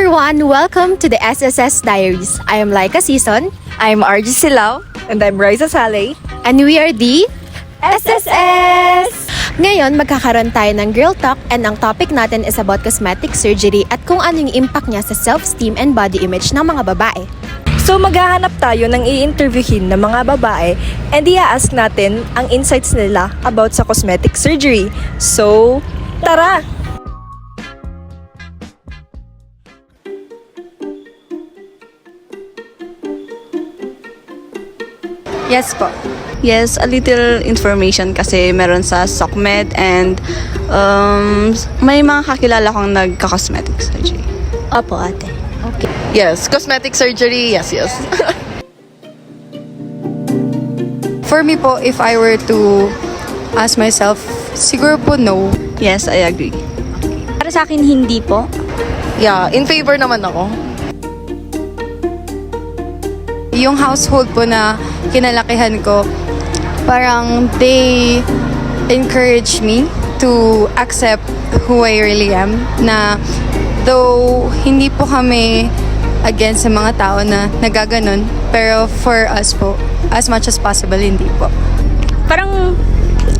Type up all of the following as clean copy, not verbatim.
everyone! Welcome to the SSS Diaries. I am Laika Season. I'm RG Silao. And I'm Riza Saleh. And we are the SSS! Ngayon, magkakaroon tayo ng Girl Talk and ang topic natin is about cosmetic surgery at kung ano yung impact niya sa self-esteem and body image ng mga babae. So maghahanap tayo ng i-interviewin ng mga babae and i-ask natin ang insights nila about sa cosmetic surgery. So, tara! Yes po. Yes, a little information kasi meron sa SOCMED and may mga kakilala kong nagka-cosmetic surgery. Opo, ate. Okay. Yes, cosmetic surgery, yes. For me po, if I were to ask myself, siguro po no. Yes, I agree. Para sa akin, hindi po. Yeah, in favor naman ako. Yung household po na kinalakihan ko, parang they encourage me to accept who I really am. Na though hindi po kami against sa mga tao na nagaganon, pero for us po, as much as possible, hindi po. Parang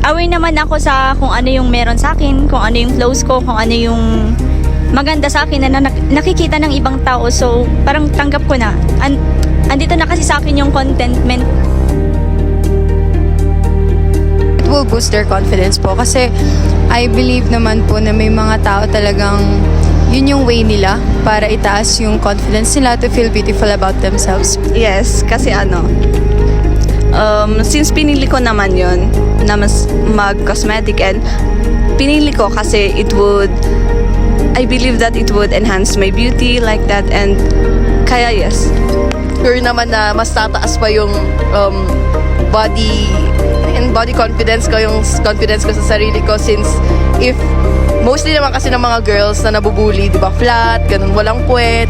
aware naman ako sa kung ano yung meron sa akin, kung ano yung flaws ko, kung ano yung maganda sa akin na nakikita ng ibang tao. So, parang tanggap ko na. Andito na kasi sa akin yung contentment. It will boost their confidence po kasi I believe naman po na may mga tao talagang yun yung way nila para itaas yung confidence nila to feel beautiful about themselves. Yes, kasi since pinili ko naman yon na mas mag-cosmetic and pinili ko kasi I believe that it would enhance my beauty like that and kaya yes. Sure naman na mas tataas pa yung body confidence ko, yung confidence ko sa sarili ko since if mostly naman kasi ng mga girls na nabubuli, di ba, flat, ganun, walang puwet,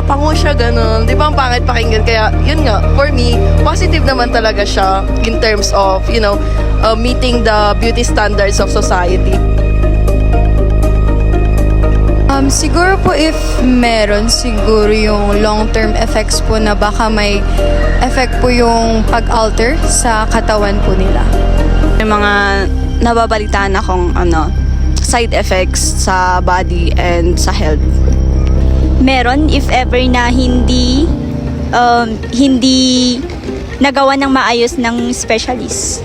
pango siya, ganun, di ba, ang pangit pakinggan, kaya yun nga, for me, positive naman talaga siya in terms of, meeting the beauty standards of society. Siguro po if meron, siguro yung long-term effects po na baka may effect po yung pag-alter sa katawan po nila. May mga nababalitaan akong side effects sa body and sa health. Meron if ever na hindi nagawa ng maayos ng specialist.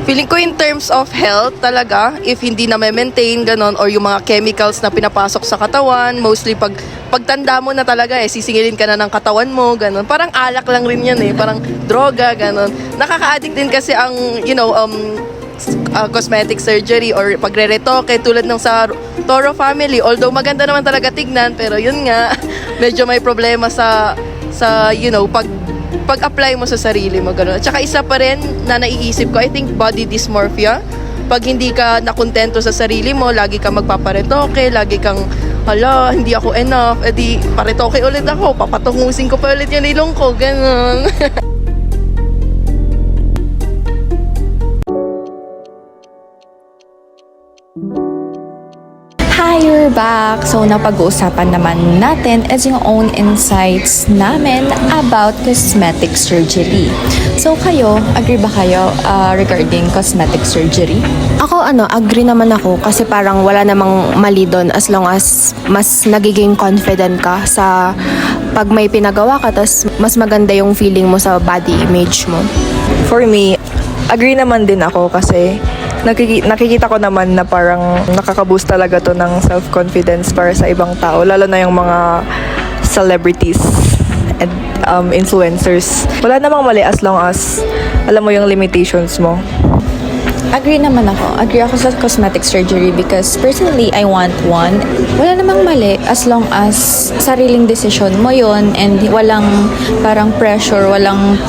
Feeling ko in terms of health talaga, if hindi na maintain ganon or yung mga chemicals na pinapasok sa katawan, mostly pagtanda mo na talaga sisingilin ka na ng katawan mo, ganon. Parang alak lang rin yan parang droga, ganon. Nakaka-addict din kasi ang, cosmetic surgery or pagre-retoke tulad ng sa Toro family. Although maganda naman talaga tignan, pero yun nga, medyo may problema sa pag-apply mo sa sarili mo, gano'n. At saka isa pa rin na naiisip ko, I think body dysmorphia. Pag hindi ka nakontento sa sarili mo, lagi kang magpaparetoke, lagi kang, hindi ako enough, edi paretoke ulit ako, papatungusin ko pa ulit yung ilong ko, gano'n. Hi, we're back! So, napag-uusapan naman natin is yung own insights namin about cosmetic surgery. So, kayo, agree ba kayo regarding cosmetic surgery? Ako, agree naman ako kasi parang wala namang mali doon as long as mas nagiging confident ka sa pag may pinagawa ka, tas mas maganda yung feeling mo sa body image mo. For me, agree naman din ako kasi nakikita ko naman na parang nakaka-boost talaga to ng self-confidence para sa ibang tao, lalo na yung mga celebrities and influencers. Wala namang mali as long as alam mo yung limitations mo. Agree naman ako. Agree ako sa cosmetic surgery because personally, I want one. Wala namang mali as long as sariling decision mo yon and walang parang pressure, walang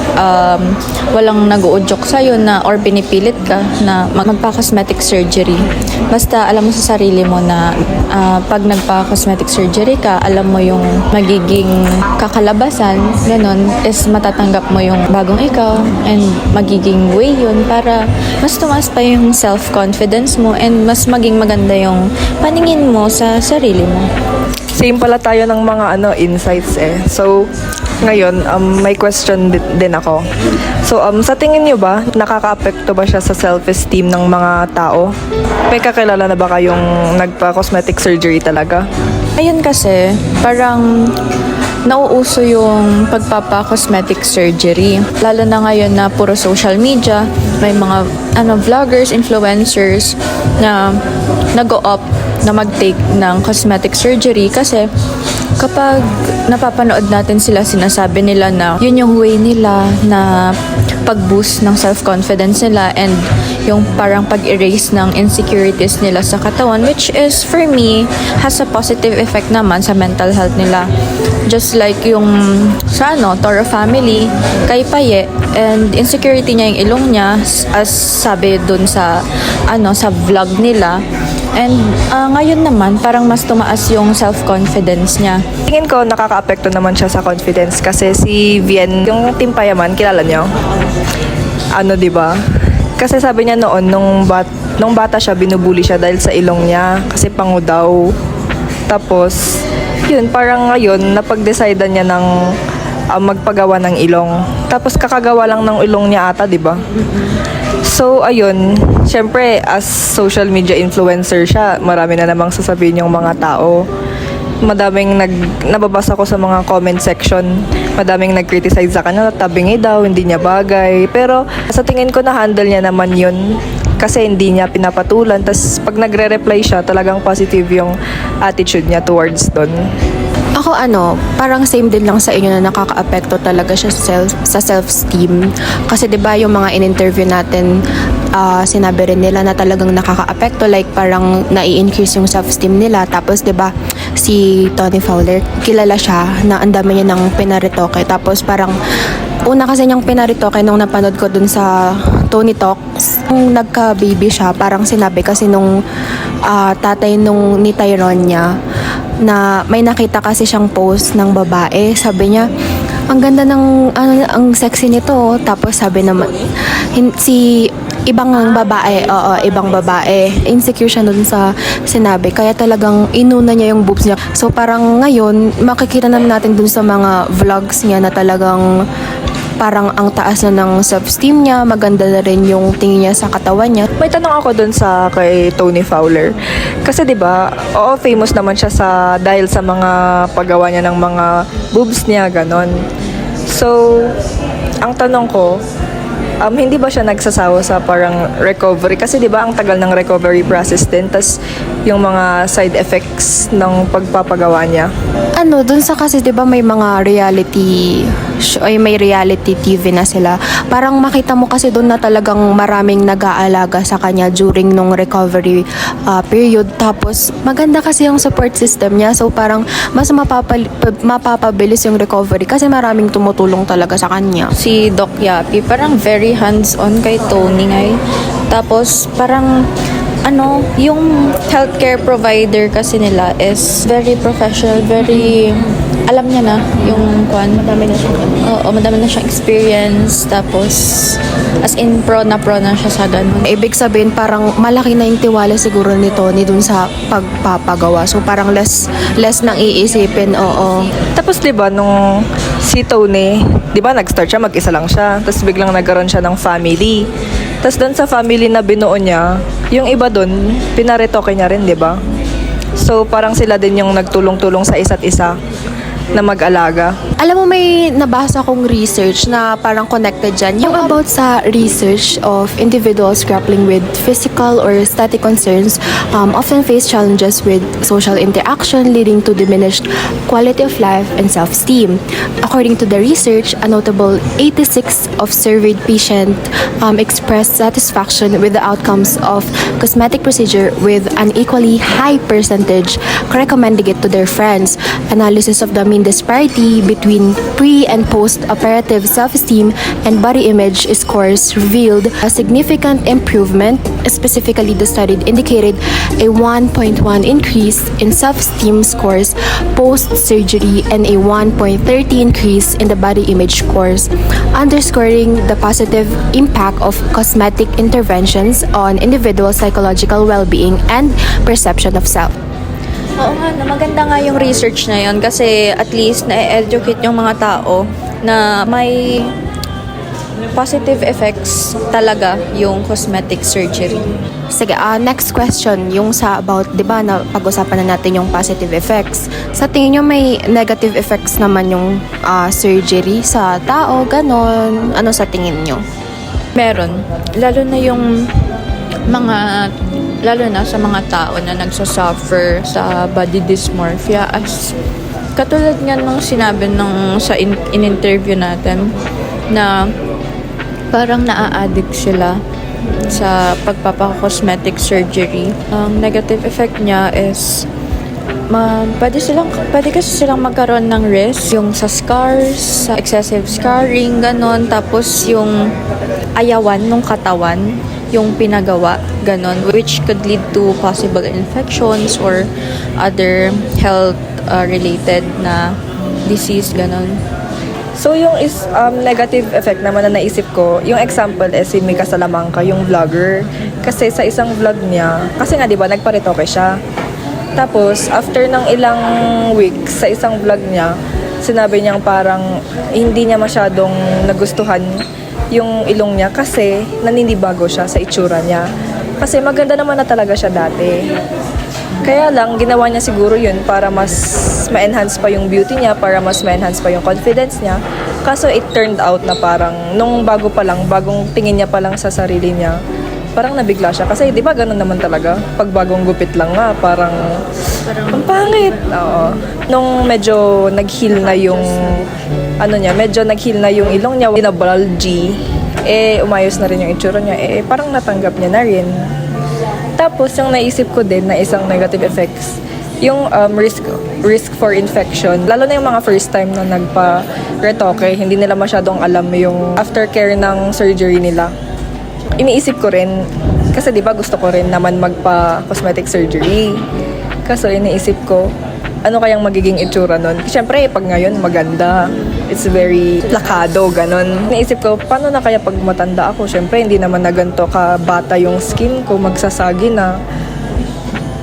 nag-uudyok sa'yo na or pinipilit ka na magpa-cosmetic surgery. Basta alam mo sa sarili mo na pag nagpa-cosmetic surgery ka, alam mo yung magiging kakalabasan, ganun, is matatanggap mo yung bagong ikaw and magiging way yun para mas tumaas pa yung self-confidence mo and mas maging maganda yung paningin mo sa sarili mo. same pala tayo ng mga insights eh. So, ngayon, may question din ako. So, sa tingin niyo ba, nakaka-apekto ba siya sa self-esteem ng mga tao? May kakilala na ba kayong nagpa-cosmetic surgery talaga? Ayun kasi, parang nauuso yung pagpapa-cosmetic surgery. Lalo na ngayon na puro social media, may mga vloggers, influencers na nag-o-opt na mag-take ng cosmetic surgery kasi kapag napapanood natin sila, sinasabi nila na yun yung way nila na pag-boost ng self-confidence nila and yung parang pag-erase ng insecurities nila sa katawan, which is for me has a positive effect naman sa mental health nila. Just like yung sa Toro family, kay Paye, and insecurity niya yung ilong niya as sabi dun sa sa vlog nila. And ngayon naman, parang mas tumaas yung self-confidence niya. Tingin ko nakaka-apekto naman siya sa confidence kasi si Vien, yung Team Payaman, kilala niyo? Di ba? Kasi sabi niya noon, nung bata siya, binubuli siya dahil sa ilong niya kasi pango daw. Tapos, yun, parang ngayon, napag-decide niya ng magpagawa ng ilong. Tapos, kakagawa lang ng ilong niya ata, di ba? So, ayun, syempre, as social media influencer siya, marami na namang sasabihin yung mga tao. Madaming nababasa ko sa mga comment section, madaming nag-criticize sa kanya, tabingi daw, hindi niya bagay. Pero sa tingin ko na-handle niya naman yun kasi hindi niya pinapatulan. Tapos pag nagre-reply siya, talagang positive yung attitude niya towards doon. Ako parang same din lang sa inyo na nakaka-apekto talaga siya sa self-esteem. Kasi 'di ba yung mga in-interview natin, sinabi rin nila na talagang nakaka-apekto, like parang nai-increase yung self-esteem nila. Tapos 'di ba si Tony Fowler, kilala siya na ang dami niya ng pinaritoke. Tapos parang una kasi niyang pinaritoke nung napanood ko dun sa Tony Talks. Nung nagka-baby siya, parang sinabi kasi nung tatay ni Tyrone niya, na may nakita kasi siyang post ng babae. Sabi niya, ang ganda ng ang sexy nito. Tapos sabi naman si ibang babae, insecure siya dun sa sinabi, kaya talagang inuna niya yung boobs niya. So parang ngayon makikita naman natin dun sa mga vlogs niya na talagang parang ang taas na ng self-esteem niya, maganda na rin yung tingin niya sa katawan niya. May tanong ako dun sa kay Tony Fowler. Kasi 'di ba, famous naman siya dahil sa mga paggawa niya ng mga boobs niya, ganon. So, ang tanong ko, hindi ba siya nagsasawa sa parang recovery? Kasi 'di ba ang tagal ng recovery process din, tas yung mga side effects ng pagpapagawa niya. Dun sa kasi 'di ba may mga may reality TV na sila. Parang makita mo kasi doon na talagang maraming nag-aalaga sa kanya during nung recovery period. Tapos maganda kasi yung support system niya. So parang mas mapapabilis yung recovery kasi maraming tumutulong talaga sa kanya. Si Doc Yapi, parang very hands-on kay Tony ngayon. Tapos parang yung healthcare provider kasi nila is very professional, very alam niya na yung madami na siyang experience. Tapos as in pro na siya sa ganun. Ibig sabihin parang malaki na yung tiwala siguro ni Tony dun sa pagpapagawa. So parang less nang iisipin, oo. Tapos 'di ba nung si Tony, 'di ba nag-start siya, mag-isa lang siya. Tapos biglang nagkaroon siya ng family. Tapos doon sa family na binuo niya, yung iba doon, pinaretoke niya rin, 'di ba? So parang sila din yung nagtulong-tulong sa isa't isa na mag-alaga. Alam mo, may nabasa kong research na parang connected dyan. Yung about sa research of individuals grappling with physical or aesthetic concerns often face challenges with social interaction leading to diminished quality of life and self-esteem. According to the research, a notable 86% of surveyed patients expressed satisfaction with the outcomes of cosmetic procedure, with an equally high percentage recommending it to their friends. Analysis of the mean disparity between pre- and post-operative self-esteem and body image scores revealed a significant improvement. Specifically, the study indicated a 1.1 increase in self-esteem scores post-surgery and a 1.30 increase in the body image scores, underscoring the positive impact of cosmetic interventions on individual psychological well-being and perception of self. Oo nga, maganda nga yung research na yun kasi at least na-educate yung mga tao na may positive effects talaga yung cosmetic surgery. Sige, next question, yung sa about, di ba, na pag-usapan na natin yung positive effects. Sa tingin nyo, may negative effects naman yung surgery sa tao, ganon. Ano sa tingin nyo? Meron. Lalo na sa mga tao na nagsasuffer sa body dysmorphia as katulad nga nung sinabi nung sa in-interview natin na parang naa-addict sila sa pagpapa-cosmetic surgery. Ang negative effect niya is pwede kasi silang magkaroon ng risk yung sa scars, sa excessive scarring, ganon. Tapos yung ayawan ng katawan, yung pinagawa, ganon, which could lead to possible infections or other health related na disease, ganon. So yung negative effect naman na naisip ko, yung example is si Mika Salamanca, yung vlogger. Kasi sa isang vlog niya, kasi nga 'di ba nagparetoke siya. Tapos after ng ilang weeks sa isang vlog niya, sinabi niyang parang hindi niya masyadong nagustuhan yung ilong niya kasi naninibago siya sa itsura niya. Kasi maganda naman na talaga siya dati. Kaya lang, ginawa niya siguro yun para mas ma-enhance pa yung beauty niya, para mas ma-enhance pa yung confidence niya. Kaso it turned out na parang nung bago pa lang, bagong tingin niya pa lang sa sarili niya, parang nabigla siya. Kasi di ba ganun naman talaga? Pag bagong gupit lang nga, parang ang pangit. Oo. Nung medyo nag-heal na yung medyo nag-heal na yung ilong niya, na-bulgy, umayos na rin yung itsura niya, parang natanggap niya na rin. Tapos, yung naisip ko din na isang negative effects, yung risk for infection. Lalo na yung mga first time na nagpa-retoke, hindi nila masyadong alam yung aftercare ng surgery nila. Iniisip ko rin, kasi di ba gusto ko rin naman magpa-cosmetic surgery. Kaso iniisip ko, ano kayang magiging itsura nun? Siyempre, pag ngayon, maganda. It's very plakado, ganon. Naisip ko, paano na kaya pag matanda ako? Siyempre, hindi naman na ganito kabata yung skin ko, magsasagi na.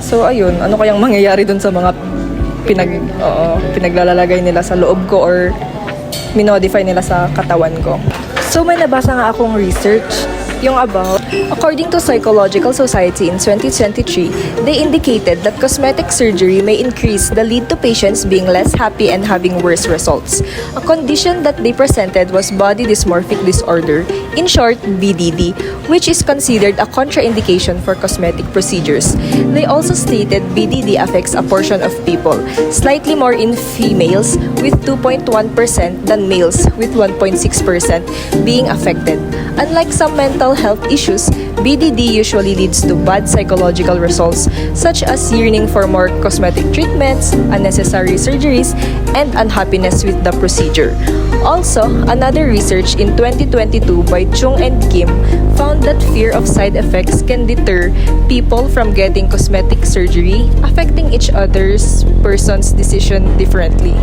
So, ayun, ano kayang mangyayari dun sa mga pinaglalalagay nila sa loob ko or minodify nila sa katawan ko? So, may nabasa nga akong research yung about, according to Psychological Society in 2023, they indicated that cosmetic surgery may increase the lead to patients being less happy and having worse results. A condition that they presented was body dysmorphic disorder, in short, BDD, which is considered a contraindication for cosmetic procedures. They also stated BDD affects a portion of people, slightly more in females with 2.1% than males with 1.6% being affected. Unlike some mental health issues, BDD usually leads to bad psychological results such as yearning for more cosmetic treatments, unnecessary surgeries, and unhappiness with the procedure. Also, another research in 2022 by Chung and Kim found that fear of side effects can deter people from getting cosmetic surgery, affecting each other's person's decision differently.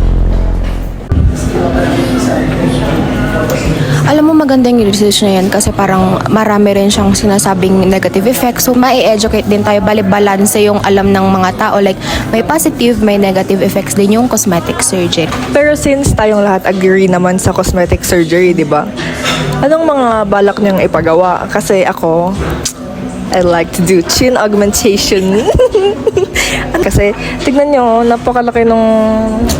Alam mo, maganda yung research na yan kasi parang marami rin siyang sinasabing negative effects. So, ma-educate din tayo, balance yung alam ng mga tao. Like, may positive, may negative effects din yung cosmetic surgery. Pero since tayong lahat agree naman sa cosmetic surgery, di ba? Anong mga balak niyong ipagawa? Kasi ako, I like to do chin augmentation. Kasi, tignan nyo, napakalaki nung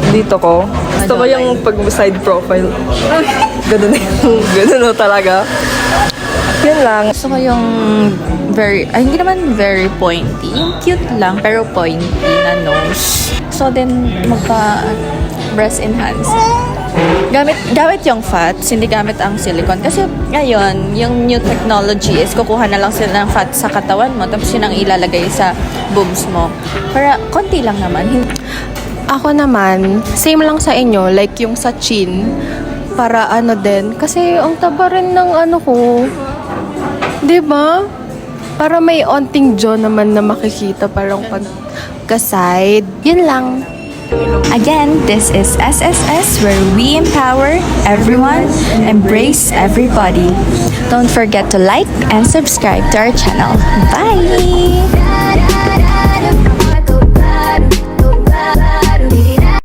dito ko. Gusto ko yung pag-side profile. Ganun talaga. Yun lang. Gusto ko yung hindi naman very pointy. Yung cute lang, pero pointy na nose. So then, breast enhance. Gamit yung fats, hindi gamit ang silicone. Kasi ngayon, yung new technology is kukuha na lang sila ng fats sa katawan mo, tapos yun ang ilalagay sa boobs mo. Para konti lang naman. Ako naman, same lang sa inyo, like yung sa chin, para din, kasi ang taba rin ng ko. 'Di ba? Para may onting jaw naman na makikita parang pagka-side. Yun lang. Again, this is SSS where we empower everyone, embrace everybody. Don't forget to like and subscribe to our channel. Bye!